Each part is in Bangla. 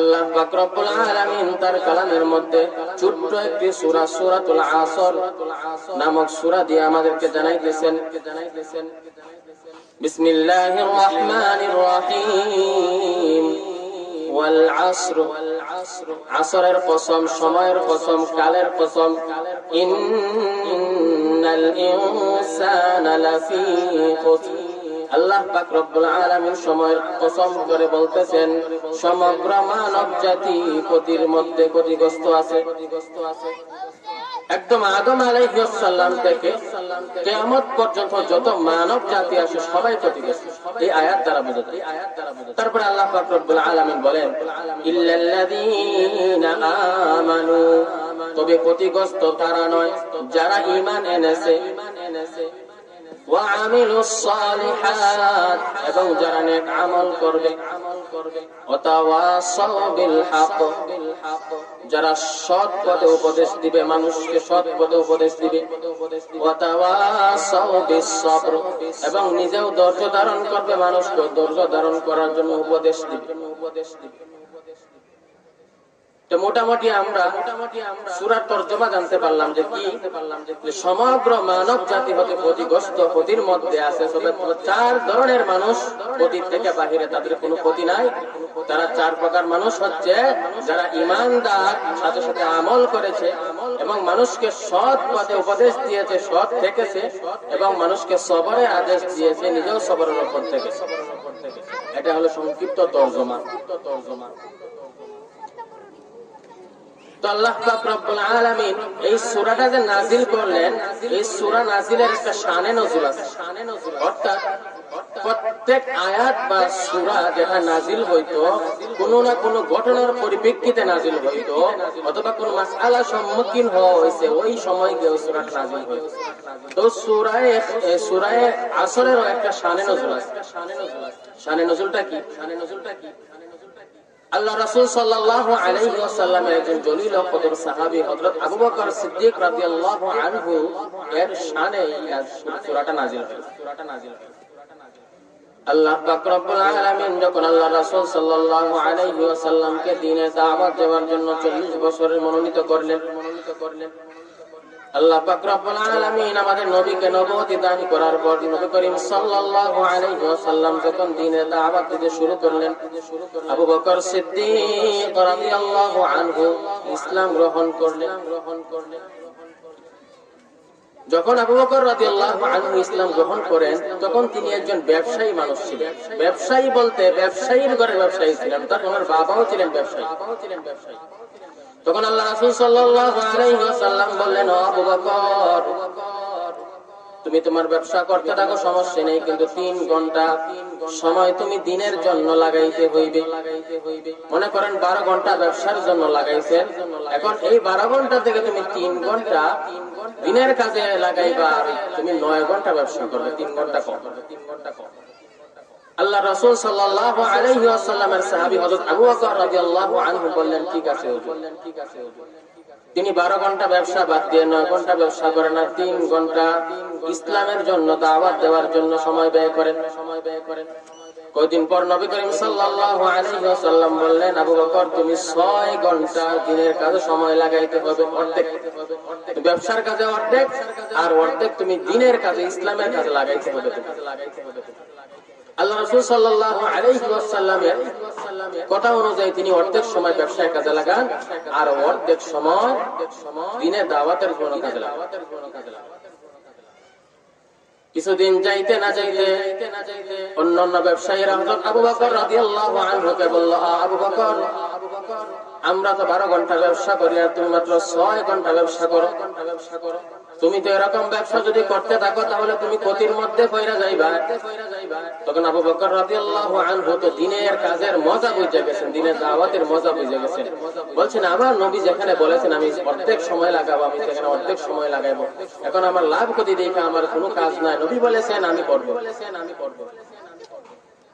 আল্লাহ পাক রব্বুল আলামিন তার কালামের মধ্যে ছোট্ট একটি সূরা সূরাতুল আসর নামক সূরা দিয়ে আমাদেরকে জানাইতেছেন, বিসমিল্লাহির রহমানির রহিম ওয়াল আসর, আসরের কসম, সময়ের কসম, কালের কসম, ইন্নাল ইনসানা লাফি খুসর। আল্লাহ পাক রব্বুল আলামিন সময়ের কসম করে বলতেছেন সমগ্র মানব জাতি ক্ষতির মধ্যে ক্ষতিগ্রস্ত আছে। একদম আদম আলাইহিস সালাম থেকে কিয়ামত পর্যন্ত যত মানব জাতি আছে সবাই ক্ষতিগ্রস্ত। এই আয়াত দ্বারা বোঝা যায়। তারপরে আল্লাহ পাক রব্বুল আলামিন বলেন ইল্লাল্লাযীনা আমানু, তবে ক্ষতিগ্রস্ত তারা নয় যারা ঈমান এনেছে, ওয়া আমিলুস সালিহাত, এবং যারা নেক আমল করবে, ওয়া তাওয়াসাউ বিল হক, যারা সৎ পথে উপদেশ দিবে, মানুষকে সৎ পথে উপদেশ দিবে, ওয়া তাওয়াসাউ বিস সবর, এবং নিজেও ধৈর্য ধারণ করবে, মানুষকে ধৈর্য ধারণ করার জন্য উপদেশ দিবে। মোটামুটি আমরা সূরার তরজমা জানতে পারলাম যে কি, সমগ্র মানব জাতি হতে ক্ষতিগ্রস্ত, ক্ষতির মধ্যে আছে। তবে 4 ধরনের মানুষ ক্ষতির থেকে বাহিরে, তাদের কোনো ক্ষতি নাই। তারা 4 প্রকার মানুষ হচ্ছে যারা ঈমানদার, সাথে সাথে আমল করেছে, এবং মানুষকে সৎ পথে উপদেশ দিয়েছে, সৎ থেকেছে, এবং মানুষকে সবরের আদেশ দিয়েছে, নিজেও সবরের উপর থেকেছে। এটা হলো সংক্ষিপ্ত তরজমা। তো আল্লাহ পাক রব্বুল আলামিন এই সূরাটা যে নাযিল করলেন, এই সূরা নাযিলের একটা শানে নজুল আছে। অর্থাৎ প্রত্যেক আয়াত বা সূরা যেটা নাযিল হইতো কোনো না কোনো ঘটনার পরিপ্রেক্ষিতে নাযিল হইতো, অথবা কোনো মাসআলার সম্মুখীন হওয়া হয়েছে, ওই সময় গিয়ে সূরাটা নাযিল হইতো। তো সূরায়ে আসরেরও একটা শানে নজুল আছে। শানে নজুলটা কি? আল্লাহ রাসূল সাল্লাল্লাহু আলাইহি ওয়াসাল্লামের একজন জলিল ও কদর সাহাবী হযরত আবু বকর সিদ্দিক রাদিয়াল্লাহু আনহু এর শানে এই সূরাটা নাযিল হয়। আল্লাহ পাক রব্বুল আলামিন যখন আল্লাহ রাসূল সাল্লাল্লাহু আলাইহি ওয়াসাল্লামকে দ্বীনে দাওয়াত দেওয়ার জন্য 40 বছরের মনোনীত করলেন, আল্লাহ পাক রব্বুল আলামিন আমাদের নবীকে নবুয়ত দান করার পর নবী করিম সাল্লাল্লাহু আলাইহি ওয়াসাল্লাম যখন দ্বীনে দাওয়াত দিতে শুরু করলেন, আবু বকর সিদ্দিক রাদিয়াল্লাহু আনহু ইসলাম গ্রহণ করলেন। যখন আবু বকর রাদিয়াল্লাহু আনহু ইসলাম গ্রহণ করেন, তখন তিনি একজন ব্যবসায়ী মানুষ ছিলেন। ব্যবসায়ী বলতে ব্যবসায়ীর ঘরের ব্যবসায়ী ছিলেন, তার ওনার বাবাও ছিলেন ব্যবসায়ী। তখন আল্লাহ রাসূল সাল্লাল্লাহু আলাইহি ওয়াসাল্লাম বললেন, ও আবু বকর, তুমি তোমার ব্যবসা করতে থাকো, সমস্যা নেই, কিন্তু 3 ঘন্টা সময় তুমি দিনের জন্য লাগাইতে হইবে। মনে করেন 12 ঘন্টা ব্যবসার জন্য লাগাইছেন, এখন এই 12 ঘন্টা থেকে তুমি 3 ঘন্টা দিনের কাজে লাগাইবা, তুমি 9 ঘন্টা ব্যবসা করবে, 3 ঘন্টা কম। আল্লাহ রাসূল সাল্লাল্লাহু আলাইহি ওয়াসাল্লামের সাহাবী হযরত আবু বকর রাদিয়াল্লাহু আনহু বললেন, ঠিক আছে হুজুর। তিনি 12 ঘন্টা ব্যবসা বাদ দিয়ে 9 ঘন্টা ব্যবসা করেন, আর 3 ঘন্টা ইসলামের জন্য দাওয়াত দেওয়ার জন্য সময় ব্যয় করেন। কয়েকদিন পর নবী করিম সাল্লাল্লাহু আলাইহি ওয়াসাল্লাম বললেন, আবু বকর, তুমি 6 ঘন্টা দিনের কাজে সময় লাগাইতে হবে, অর্ধেক ব্যবসার কাজে অর্ধেক, আর অর্ধেক তুমি দিনের কাজে, ইসলামের কাজে লাগাইতে হবে। আল্লাহ রাসূল সাল্লাল্লাহু আলাইহি ওয়াসাল্লামের কথা অনুযায়ী তিনি অর্ধেক সময় ব্যবসায় কাজে লাগান, আর অর্ধেক সময় দিনের দাওয়াতের জন্য কাজে লাগান। কিছুদিন যাইতে না যাইতে অন্যান্য ব্যবসায়ীরা হযরত আবু বকর রাদিয়াল্লাহু আনহুকে বলল, আবু বকর, আমরা তো 12 ঘন্টা ব্যবসা করি, আর তুমি মাত্র 6 ঘন্টা ব্যবসা করো। তুমি তো এরকম ব্যবসা যদি করতে থাকো তাহলে তুমি ক্ষতির মধ্যে পড়ে যাইবা। তখন আবু বকর রাদিয়াল্লাহু আনহু তো দিনের কাজের মজা বুঝে গেছেন, দিনের দাওয়াতের মজা বুঝে গেছেন। বলছেন, আমার নবী যেখানে বলেছেন আমি অর্ধেক সময় লাগাবো, আমি সেখানে অর্ধেক সময় লাগাবো। এখন আমার লাভ ক্ষতি দেখে আমার কোনো কাজ নাই, নবী বলেছেন আমি করব।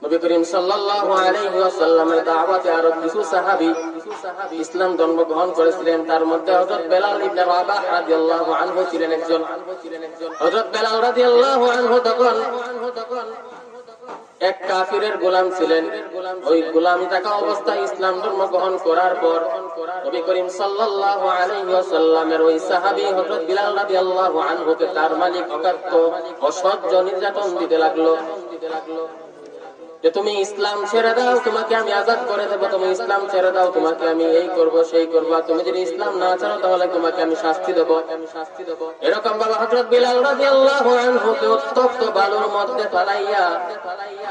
নবী করিম সাল্লাল্লাহু আলাইহি ওয়াসাল্লামের দাওয়াতে আরো কিছু সাহাবী ইসলাম ধর্ম গ্রহণ করেছিলেন। তার মধ্যে হযরত বেলাল ইবনে রাবাহ রাদিয়াল্লাহু আনহু ছিলেন একজন। হযরত বেলাল রাদিয়াল্লাহু আনহু তখন এক কাফিরের গোলাম ছিলেন। ওই গোলাম থাকা অবস্থায় ইসলাম ধর্ম গ্রহণ করার পর নবী করিম সাল্লাল্লাহু আলাইহি ওয়াসাল্লামের ওই সাহাবী হযরত বিলাল রাদিয়াল্লাহু আনহুকে তার মালিক অকাট্য অসহ্য নির্যাতন দিতে লাগলো যে তুমি ইসলাম ছেড়ে দাও, তোমাকে আমি আজাদ করে দেবো, তুমি ইসলাম ছেড়ে দাও, তোমাকে আমি এই করব সেই করব, তুমি যদি ইসলাম না ছাড়ো তাহলে তোমাকে আমি শাস্তি দেবো। এরকম ভাবে হযরত বিলাল রাদিয়াল্লাহু আনহুকে উত্তপ্ত বালুর মধ্যে ফালাইয়া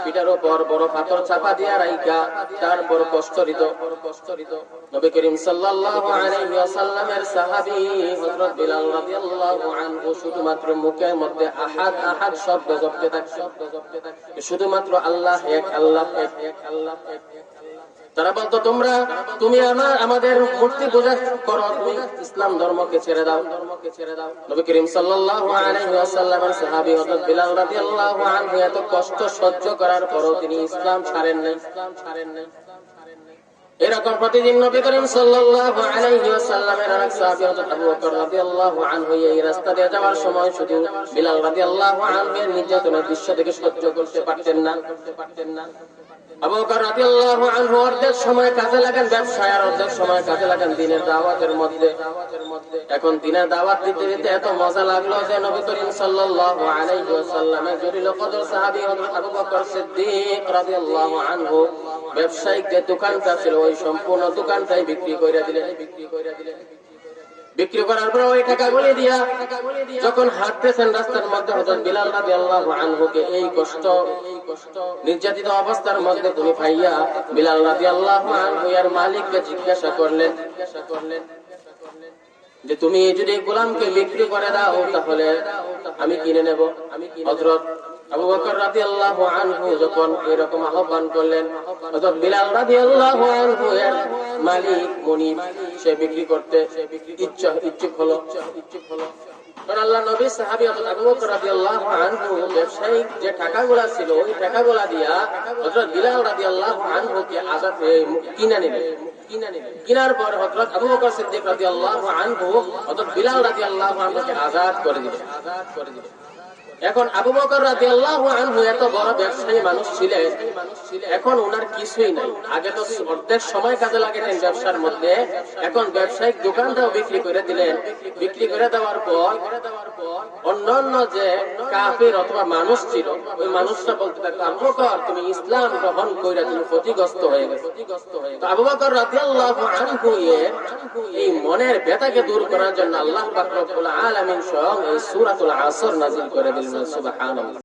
পিঠার উপর বড় পাথর চাপা দিয়া রাইখা তারপর কষ্ট দিত। নবী করিম সাল্লাল্লাহু আলাইহি ওয়াসাল্লামের সাহাবী হযরত বিলাল রাদিয়াল্লাহু আনহু শুধুমাত্র মুখের মধ্যে আহাদ আহাদ শব্দ জপতে থাকতেন, শুধুমাত্র আল্লাহ এক, আল্লাহ এক, আল্লাহ এক। তারা বলতো তুমি আমাদের মূর্তি পূজা করো, তুমি ইসলাম ধর্মকে ছেড়ে দাও। নবী করিম সাল্লাল্লাহু আলাইহি ওয়াসাল্লামের সাহাবী হযরত বিলাল রাদিয়াল্লাহু আনহু এত কষ্ট সহ্য করার পরও তিনি ইসলাম ছাড়েন নাই। এরকম প্রতিদিন নবী করিম সাল্লাল্লাহু আলাইহি ওয়াসাল্লামের আরেক সাহাবী হযরত আবু বকর রাদিয়াল্লাহু আনহু এই রাস্তা দিয়ে যাওয়ার সময় শুধু বিলাল রাদিয়াল্লাহু আনহু এর নির্যাতনের দৃশ্য থেকে সহ্য করতে পারতেন না। আবু বকর রাদিয়াল্লাহু আনহু অর্ধেক সময় কাজে লাগান ব্যবসায়, আর অর্ধেক সময় কাজে লাগান দ্বীনের দাওয়াতের মধ্যে। এখন দ্বীনের দাওয়াত দিতে দিতে এত মজা লাগলো যে নবী করিম সাল্লাল্লাহু আলাইহি ওয়াসাল্লামের জলিল কদর সাহাবী হযরত আবু বকর সিদ্দিক রাদিয়াল্লাহু আনহু ব্যবসায়িক যে দোকানটা ছিল ওই সম্পূর্ণ দোকানটাই বিক্রি করে দিলেন। বিক্রি করার পর ওই টাকাগুলি দিয়া যখন হাঁটতেছেন রাস্তার মধ্যে হযরত বিলাল রাদিয়াল্লাহু আনহুকে এই কষ্ট নির্যাতিত অবস্থার মধ্যে তুমি পাইয়া বিলাল রাদিয়াল্লাহু আনহু এর মালিককে জিজ্ঞাসা করলেন যে তুমি যদি গোলামকে বিক্রি করে দাও তাহলে আমি কিনে নেব। হযরত আবু বকর রাদিয়াল্লাহু আনহু যখন এরকম আহ্বান করলেন, হযরত বিলাল রাদিয়াল্লাহু আনহু এর মালিক মুনিব সে বিক্রি করতে ইচ্ছুক হলো। কারণ আল্লাহ নবী সাহাবী হযরত আবু বকর রাদিয়াল্লাহু আনহু ব্যবসায়িক যে টাকাগুলা ছিল ওই টাকাগুলা দিয়া হযরত বিলাল রাদিয়াল্লাহু আনহুকে আজাদ কিনে নিলেন। কিনার পর হযরত আবু বকর সিদ্দিক রাদিয়াল্লাহু আনহু হযরত বিলাল রাদিয়াল্লাহু আনহুকে আজাদ করে দিলেন। এখন আবু বকর রাদিয়াল্লাহু আনহু এত বড় ব্যবসায়ী মানুষ ছিলেন, এখন ওনার কিছুই নাই। আগে তো অর্ধেক সময় কাজে লাগাতেন ব্যবসার মধ্যে, এখন ব্যবসায়িক দোকানটাও বিক্রি করে দিলেন। বিক্রি করে দেওয়ার পর অন্যান্য যে কাফির অথবা মানুষ ছিল ওই মানুষটা বলতে থাকতো, আবু বকর তুমি ইসলাম গ্রহণ কইরা তুমি ক্ষতিগ্রস্ত হয়ে গেছো। তো আবু বকর রাদিয়াল্লাহু আনহু এর এই মনের ব্যথাকে দূর করার জন্য আল্লাহ পাক রব্বুল আলামিন স্বয়ং এই সূরাতুল আসর নাযিল করে দিলেন। সুবহানাল্লাহ।